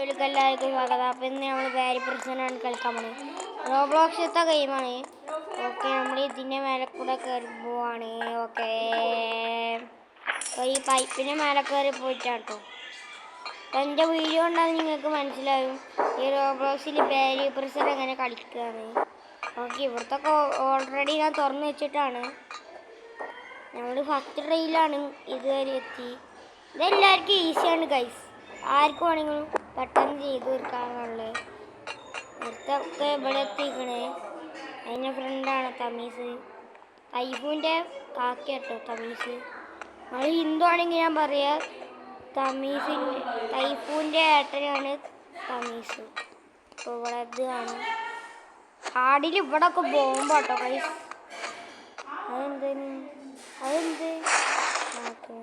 എല്ലാവർക്കും സ്വാഗതം. അപ്പം ഇന്ന് നമ്മൾ ബാരി പ്രശ്നമാണ് കളിക്കാൻ പോകുന്നത്. റോബ്ലോക്സത്തെ ഗെയിമാണ്. ഓക്കെ, നമ്മൾ ഇതിൻ്റെ മേലെ കൂടെ കയറി പോവാണ്. ഓക്കെ, ഈ പൈപ്പിൻ്റെ മേലെ കയറി പോയിട്ടാണ് കേട്ടോ. അപ്പം എൻ്റെ വീഡിയോ ഉണ്ടാകും നിങ്ങൾക്ക് മനസ്സിലാവും ഈ റോബ്ലോക്സിൽ ബാരി പ്രശ്നം എങ്ങനെ കളിക്കുകയാണ്. ഓക്കെ, ഇവിടുത്തെ ഓൾറെഡി ഞാൻ തുറന്നു വെച്ചിട്ടാണ്. നമ്മൾ ഫസ്റ്റ് ട്രൈയിലാണ് ഇതുവരെ എത്തി. ഇതെല്ലാവർക്കും ഈസിയാണ് ഗൈസ്. ആർക്കും വേണമെങ്കിലും പെട്ടെന്ന് ചെയ്ത് തീർക്കാനുള്ളത്. അടുത്തൊക്കെ ഇവിടെ എത്തിക്കണേ. അതിൻ്റെ ഫ്രണ്ടാണ് തമീസ്. തൈഫൂൻ്റെ കാക്കട്ടോ തമീസ്. അത് ഹിന്ദു ആണെങ്കിൽ ഞാൻ പറയാം തൈഫൂൻ്റെ ഏട്ടനാണ് തമീസ്. അപ്പോൾ ഇവിടെ ഇത് കാണും. ഹാർഡിൽ ഇവിടെ ഒക്കെ ബോംബാട്ടോ ഗൈസ്. അതെന്ത് ഓക്കെ,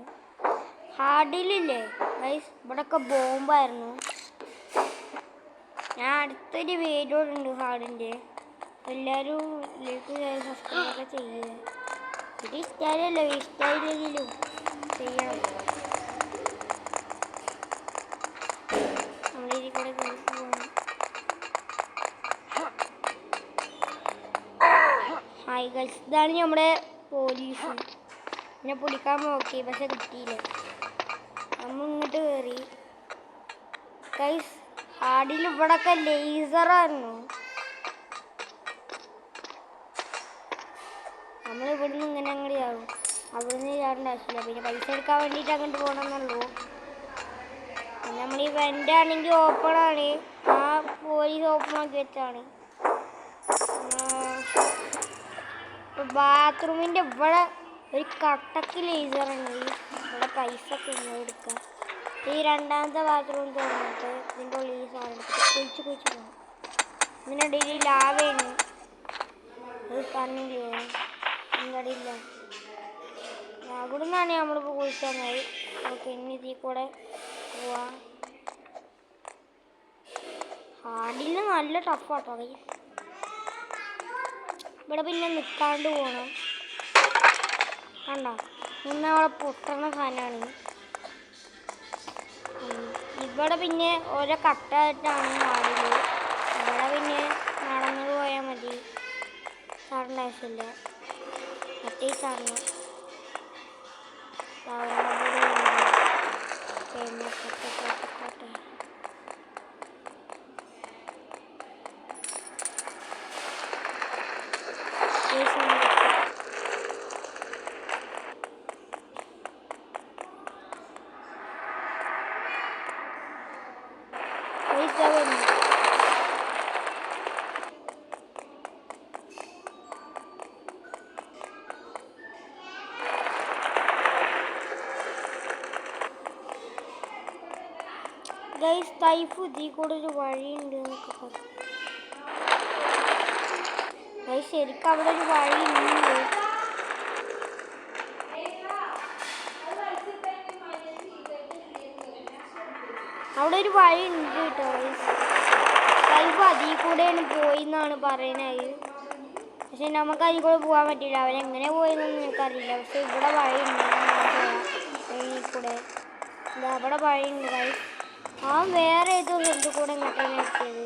ഹാർഡിലില്ലേ ഗൈസ് ഇവിടെയൊക്കെ ബോംബായിരുന്നു. ഞാൻ അടുത്തൊരു വീഡിയോ ഉണ്ട് ഹാർഡിൻ്റെ. എല്ലാവരും ലൈക്ക് സബ്സ്ക്രൈബൊക്കെ ചെയ്യുക. ഇത് ഇഷ്ടമല്ലല്ലോ, ഇഷ്ടമില്ലെങ്കിലും ചെയ്യണം. നമ്മളിതിൽ കൂടെ പോകണം. ഹായ് ഗൈസ്, ഇതാണ് നമ്മുടെ പോലീസ്. എന്നെ പിടിക്കാൻ നോക്കി പക്ഷെ കിട്ടിയില്ല. നമ്മൾ ഇങ്ങോട്ട് കയറി ഗൈസ്. ഹാർഡിൽ ഇവിടെയൊക്കെ ലേസറായിരുന്നു. നമ്മൾ ഇവിടുന്ന് ഇങ്ങനെ അങ്ങോട്ട് ചാടും. അവിടുന്ന് ചാടേണ്ട ആവശ്യമില്ല. പിന്നെ പൈസ എടുക്കാൻ വേണ്ടിയിട്ട് അങ്ങോട്ട് പോകണമെന്നുള്ളൂ. പിന്നെ നമ്മൾ ഈ വെൻ്റാണെങ്കിൽ ഓപ്പണാണ്. ആ പോലീസ് ഓപ്പൺ ആക്കി വെച്ചാണ്. ബാത്റൂമിൻ്റെ ഇവിടെ ഒരു കട്ടക്ക് ലേസറുണ്ട്. ഇവിടെ പൈസ ഒക്കെ ഇങ്ങനെ എടുക്കാം. ഈ രണ്ടാമത്തെ ബാത്റൂം തുറന്നിട്ട് ഇതിൻ്റെ ഉള്ളിൽ ഈ സാധനം കുഴിച്ച് പോകണം. ഇതിനിടയിൽ ലാവയാണ്. അത് പറഞ്ഞില്ലേ ഇതിൻ്റെ അടിയില്ല. അവിടെ നിന്നാണ് നമ്മളിപ്പോൾ കുഴിച്ചാൽ മതി. ഓക്കെ, ഇനി ഇതിൽ കൂടെ പോവാം. ഹാർഡിൽ നല്ല ടഫാട്ടോ. ഇവിടെ പിന്നെ നിൽക്കാണ്ട് പോകണം. കണ്ടോ, ഇന്ന് അവിടെ പൊട്ടുന്ന സാധനമാണ്. ഇവിടെ പിന്നെ ഓരോ കട്ടായിട്ടാണ് ഹാർഡിൽ. ഇവിടെ പിന്നെ നടന്നു പോയാൽ മതി. സാറിൻ്റെ ആവശ്യമില്ല. മറ്റേ സാറിന് ഗൈസ് തൈഫ് ഇതിൽ കൂടെ ഒരു വഴിയുണ്ട് എന്നൊക്കെ പറഞ്ഞു. ഗൈസ് ശരിക്കും അവിടെ ഒരു വഴിയുണ്ട്. അവിടെ ഒരു വഴി ഉണ്ട് കേട്ടോ. തൈഫ് അതിൽ കൂടെയാണ് പോയിന്നാണ് പറയുന്നത്. പക്ഷെ നമുക്ക് അതിൽ കൂടെ പോകാൻ പറ്റില്ല. അവരെങ്ങനെ പോയെന്നൊന്നും എനിക്കറിയില്ല. പക്ഷെ ഇവിടെ വഴിയുണ്ട്. അതിൽ കൂടെ അവിടെ വഴിയുണ്ട് ഗൈസ്. ആ വേറെ ഏതോ എന്ത് കൂടെ ഇങ്ങോട്ടാണ് എത്തിയത്.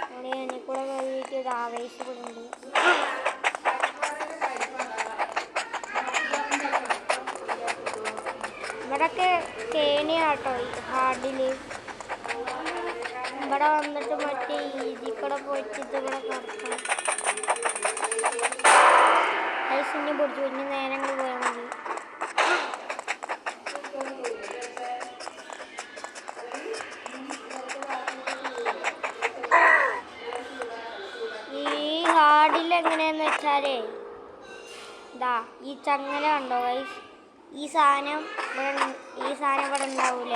അവിടെ എന്നെ കൂടെ കഴിഞ്ഞിട്ട് ഒരു ആവേശപ്പെടുന്നുണ്ട്. ഇവിടെയൊക്കെ തേനയാട്ടോ ഹാർഡിൽ. ഇവിടെ വന്നിട്ട് മറ്റേ ഇതിൽ കൂടെ പോയിട്ട് ഇതിവിടെ നടക്കണം. ഐസിനെ പൊടിച്ചു പിന്നെ നേരങ്ങൾ പോയാൽ മതി. എങ്ങനെയാന്ന് വെച്ചാലേ ഇതാ ഈ ചങ്ങല കണ്ടോ ഗൈസ്. ഈ സാധനം ഇവിടെ ഉണ്ടാവൂല.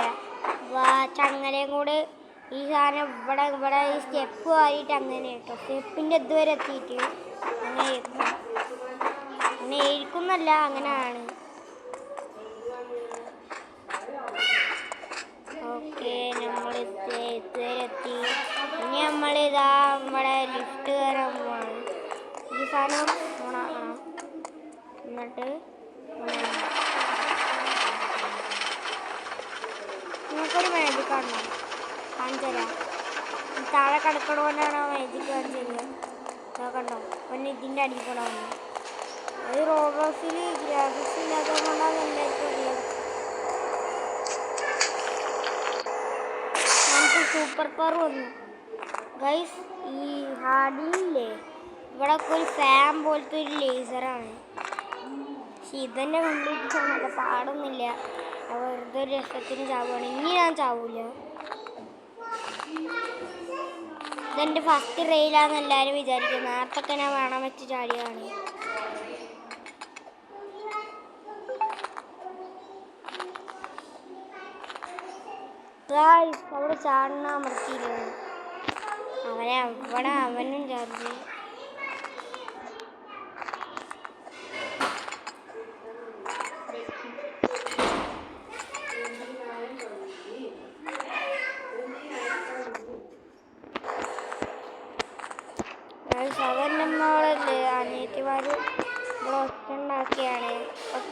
ചങ്ങലയും കൂടെ ഈ സാധനം ഇവിടെ ഈ സ്റ്റെപ്പ് ആയിട്ട് അങ്ങനെ കേട്ടോ. സ്റ്റെപ്പിൻ്റെ ഇതുവരെ എത്തിയിട്ട് അങ്ങനെ ഇരിക്കും. അങ്ങനെ ഇരിക്കുന്നല്ല, അങ്ങനെയാണ്. ഓക്കെ, നമ്മൾ ഇതുവരെ എത്തി. ഇനി നമ്മളിതാ നമ്മുടെ ലിഫ്റ്റ് കയറാൻ പോവാണ്. ഈ സാധനം ഓണാക്കണം. എന്നിട്ട് നിങ്ങൾക്കൊരു മാജിക് കാണണം. കാണിച്ചു തരാം. താഴെ കിടക്കണോണ്ടാണ് മാജിക് കാണിച്ചു തരിക. നോക്കണ്ടോ പിന്നെ ഇതിൻ്റെ അടിയിൽ കൂടെ വന്നു. അത് റോബോക്സിൽ ഗ്രാഫിക്സ് ഇല്ലാത്തതുകൊണ്ടാണ് എല്ലാവർക്കും അറിയാം. നമുക്ക് സൂപ്പർ പവർ വന്നു ഗൈസ്. ഈ ഹാർഡിലില്ലേ ഇവിടെ ഒരു ഫാൻ പോലത്തെ ഒരു ലേസറാണ്. പക്ഷെ ഇതന്നെ കംപ്ലീറ്റ് ചെയ്യാനൊക്കെ പാടൊന്നുമില്ല. വെറുതെ ഒരു രസത്തിന് ചാവുകയാണ്. ഇനി ഞാൻ ചാവൂല. ഇതെൻ്റെ ഫസ്റ്റ് റെയിലാന്ന് എല്ലാവരും വിചാരിക്കും. നേരത്തൊക്കെ ഞാൻ വേണം വെച്ച് ചാടിയാണ്. അവിടെ ചാടുന്ന അമർത്തിയിരുന്നു. അവനും ചാർജ്. സാധാരണമ്മളല്ലേ അനിയത്തിമാർ ഇവിടെ ഒച്ചുണ്ടാക്കിയാണ്.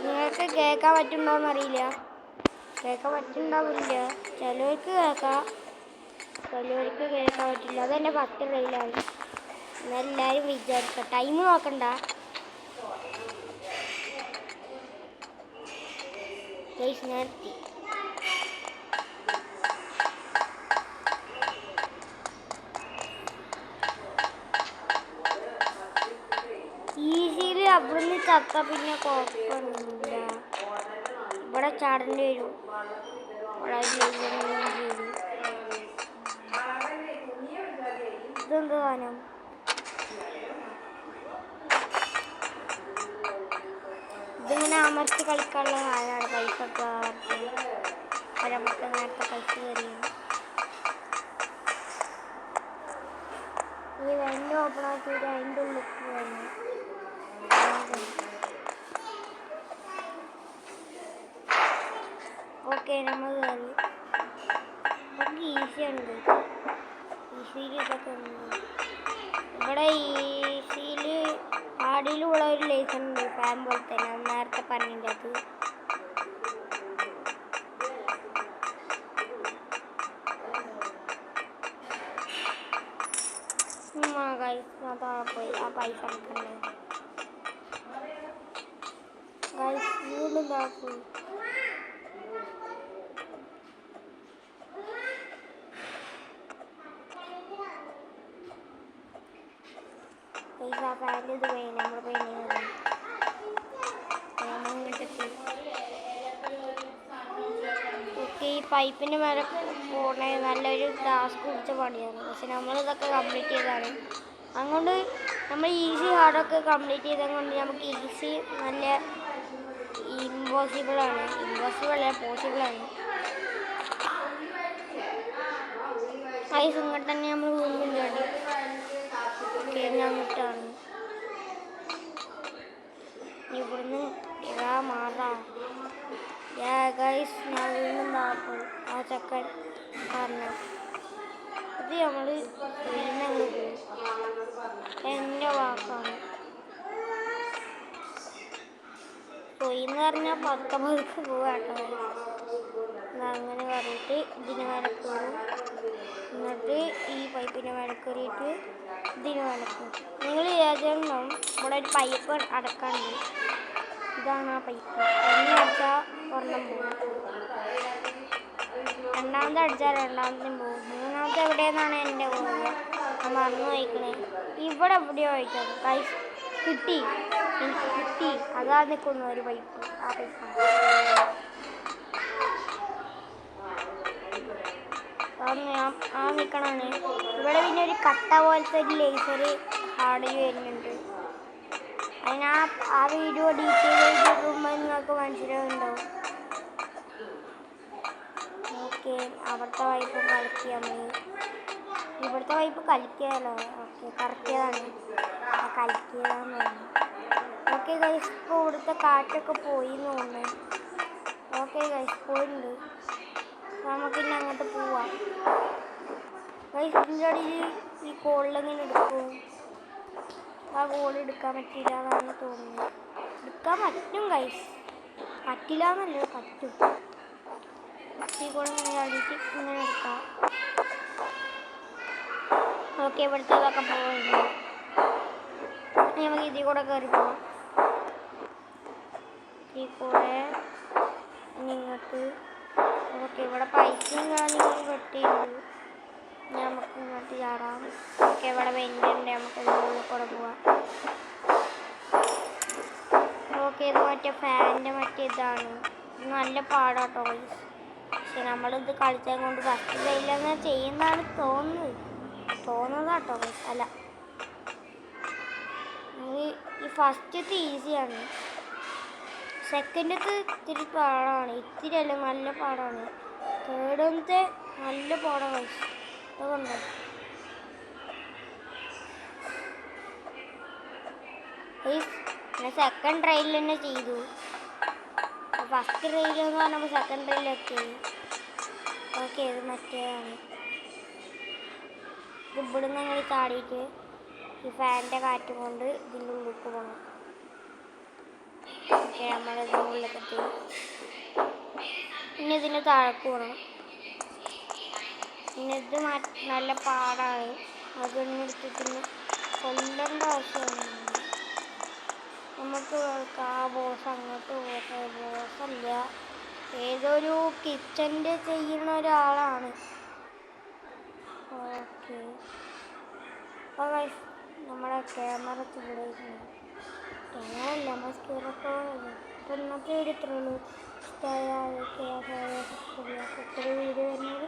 നിങ്ങൾക്ക് കേൾക്കാൻ പറ്റുന്നുണ്ടോയെന്നറിയില്ല. കേൾക്കാൻ പറ്റുന്നുണ്ടാവില്ല. ചിലവർക്ക് കേൾക്കാം, ചിലവർക്ക് കേൾക്കാൻ പറ്റില്ല. അതെൻ്റെ ഫസ്റ്റ് റെയിലാണ്. എന്നെല്ലാവരും വിചാരിക്കാം. ടൈം നോക്കണ്ട. നിർത്തി. ഈസിയിൽ അവിടുന്ന് ചത്ത പിന്നെ കുഴപ്പമൊന്നുമില്ല. ഇവിടെ ചാടേണ്ടി വരും. ഇതെന്ത് സാധനം? ഇതിങ്ങനെ അമർത്തി കളിക്കാനുള്ള സാധനമാണ്. പൈസ ഒക്കെ നമുക്ക് നേരത്തെ പൈസ കയറിയാണ്. ഈ വെൻ്റ് ഓപ്പൺ ആക്കിയിട്ട് അതിൻ്റെ ഉള്ളിൽ വരുന്നു. ഓക്കെ നമ്മൾ കയറി. നമുക്ക് ഈസിയാണ്. ഈസിയിൽ ഇതൊക്കെ ഉണ്ട്. ഇവിടെ ഈസിയിൽ ആടിയിലുള്ള ഒരു ലേസർ ഉണ്ട്, ഫാൻ പോലെ തന്നെ. നേരത്തെ പറഞ്ഞിട്ട് അത് പോയി. ആ പൈസ എടുക്കണ്ടേ വീണ്ടും പോയി. പൈസ ഫാനിൽ ഇത് പോയി. നമ്മൾ പോയി ഈ പൈപ്പിൻ്റെ മേലെ പോണേ നല്ലൊരു ടാസ്ക് പിടിച്ച പണിയാണ്. പക്ഷെ നമ്മളിതൊക്കെ കംപ്ലീറ്റ് ചെയ്താണ്. അതുകൊണ്ട് നമ്മൾ ഈസി ഹാർഡൊക്കെ കംപ്ലീറ്റ് ചെയ്തത് കൊണ്ട് നമുക്ക് ഈസി നല്ല ഇമ്പോസിബിളാണ്. പോസിബിളാണ്. ഐസ് ഇങ്ങോട്ട് തന്നെ നമ്മൾ വീണ്ടും ചാടി കഴിഞ്ഞിട്ടാണ്. ഇവിടുന്ന് ഇതാ മാറാം. ഗൈസ് ഞാൻ വീണ്ടും പോയി. ആ ചക്കൻ കാരണം ഇത് നമ്മൾ വീണ്ടും പോയി. എൻ്റെ വാക്കാണ്. പൊയിന്ന് പറഞ്ഞാൽ 19 പോവാട്ടോ. അങ്ങനെ പറഞ്ഞിട്ട് ഇതിന് മേലെ കയറും. എന്നിട്ട് ഈ പൈപ്പിൻ്റെ മേലെ കയറിയിട്ട് ഇതിന് മേലെ കയറും. നിങ്ങൾ വിചാരിച്ചാൽ ഇവിടെ ഒരു പൈപ്പ് അടക്കാണ്ട്. ഇതാണ് ആ പൈപ്പ്. ഒന്ന് അടിച്ചാൽ ഒരെണ്ണം പോകും, രണ്ടാമത്തെ അടിച്ചാൽ രണ്ടാമത്തേയും പോകും, മൂന്നാമത്തെ എവിടെയെന്നാണ് എൻ്റെ പോകുന്നത്. ഞാൻ മറന്നു വയ്ക്കണേ. ഇവിടെ എവിടെയോ വയ്ക്കാം. പൈസ കിട്ടി, എനിക്ക് കിട്ടി. അതാ നിൽക്കുന്നു ഒരു പൈപ്പ്. ആ പൈപ്പ് ആ നിൽക്കണേ. ഇവിടെ പിന്നെ ഒരു കട്ട പോലത്തെ ഒരു ലേസർ ആടിൽ വരുന്നുണ്ട്. അതിന് ആ വീഡിയോ ഡീറ്റെയിൽ ആയിട്ട് ഇടുമ്പോൾ നിങ്ങൾക്ക് മനസ്സിലാവുന്നുണ്ടാവും. ഓക്കെ, അവിടുത്തെ വൈപ്പ് കളിക്കുക. ഇവിടുത്തെ വൈപ്പ് കളിക്കാമല്ലോ. ഓക്കെ, കറക്റ്റിയതാണ്. കളിക്കുകയെന്ന് പറഞ്ഞു. ഓക്കെ ഗൈസ്, ഇപ്പോൾ ഇവിടുത്തെ കാറ്റൊക്കെ പോയി എന്ന് തോന്നുന്നു. ഓക്കെ ഗൈസ്, പോയിട്ടുണ്ട്. നമുക്കിനി അങ്ങോട്ട് പോവാം. ഗൈസ്, ഇതിൻ്റെ അടിയിൽ ഈ കോളിലെങ്ങനെ എടുക്കും? ആ കോൾ എടുക്കാൻ പറ്റില്ല എന്നാണ് തോന്നുന്നത്. എടുക്കാൻ പറ്റും ഗൈസ്, പറ്റില്ല എന്നല്ല, പറ്റും. ഈ കോൾ ഇങ്ങനെ അടിയിട്ട് ഇങ്ങനെ എടുക്കാം. ഓക്കെ ഇവിടുത്തേതൊക്കെ പോകുന്നു. നമുക്ക് ഇതിൽ കൂടെ കയറി പോകാം. ഇതിൽ കൂടെ നിങ്ങൾക്ക് ഓക്കെ ഇവിടെ പൈസയും കാര്യങ്ങളും കെട്ടിയുണ്ട്. നമുക്ക് ഇങ്ങോട്ട് ചാടാം. ഓക്കെ ഇവിടെ വെൻ്റുണ്ട്, നമുക്ക് ഇതിനുള്ളിൽ കൂടെ പോവാം. ഓക്കെ ഇത് മറ്റേ ഫാനിൻ്റെ മറ്റേ ഇതാണ്. ഇത് നല്ല പാടാട്ടോ ഗൈസ്. പക്ഷെ നമ്മളിത് കളിച്ചാൽ കൊണ്ട് ഫസ്റ്റ് ഡേയിലങ്ങനെ ചെയ്യുന്നതാണ് തോന്നുന്നതാട്ടോ ഗൈസ്. അല്ല, ഈ ഫസ്റ്റത്തെ ഈസിയാണ്, സെക്കൻഡത്തെ ഇത്തിരി പാടാണ്. ഇത്തിരി അല്ല, നല്ല പാടാണ്. തേർഡത്തെ നല്ല പാടാണ് ഗൈസ്. അതുകൊണ്ടോ ഞാൻ സെക്കൻഡ് ട്രയലിൽ തന്നെ ചെയ്തു. ഫസ്റ്റ് ട്രയലെന്ന് പറഞ്ഞപ്പോൾ സെക്കൻഡ് ട്രയലിലെത്തി. ഓക്കെ ഇത് മറ്റേതാണ്. ഇത് ഇവിടുന്ന് ഞങ്ങൾ ചാടിയിട്ട് ഈ ഫാനിൻ്റെ കാറ്റും കൊണ്ട് ഇതിൻ്റെ ഉള്ളിലേക്ക് പോകണം. ഓക്കെ നമ്മളിതിൻ്റെ ഉള്ളിലെത്തി. പിന്നെ ഇതിന് താഴേക്ക് പോകണം. പിന്നെ ഇത് നല്ല പാടാണ്. അതൊന്നും എടുത്തിട്ട് കൊല്ലേണ്ട ആവശ്യമാണ്. നമുക്ക് ആ ബോസ് അങ്ങോട്ട് പോകട്ടെ. ബോസല്ല, ഏതൊരു കിച്ചൻ്റെ ചെയ്യുന്ന ഒരാളാണ്. ഓക്കെ അപ്പോൾ നമ്മുടെ ക്യാമറ ചൂടായിരുന്നു. ക്യാമറ നമ്മൾ സ്കീറൊക്കെ അപ്പോൾ ഇന്നത്തെ വീഡിയോ ഇത്രയേ ഉള്ളൂ. ഇഷ്ടമായ വീഡിയോ വരുന്നത്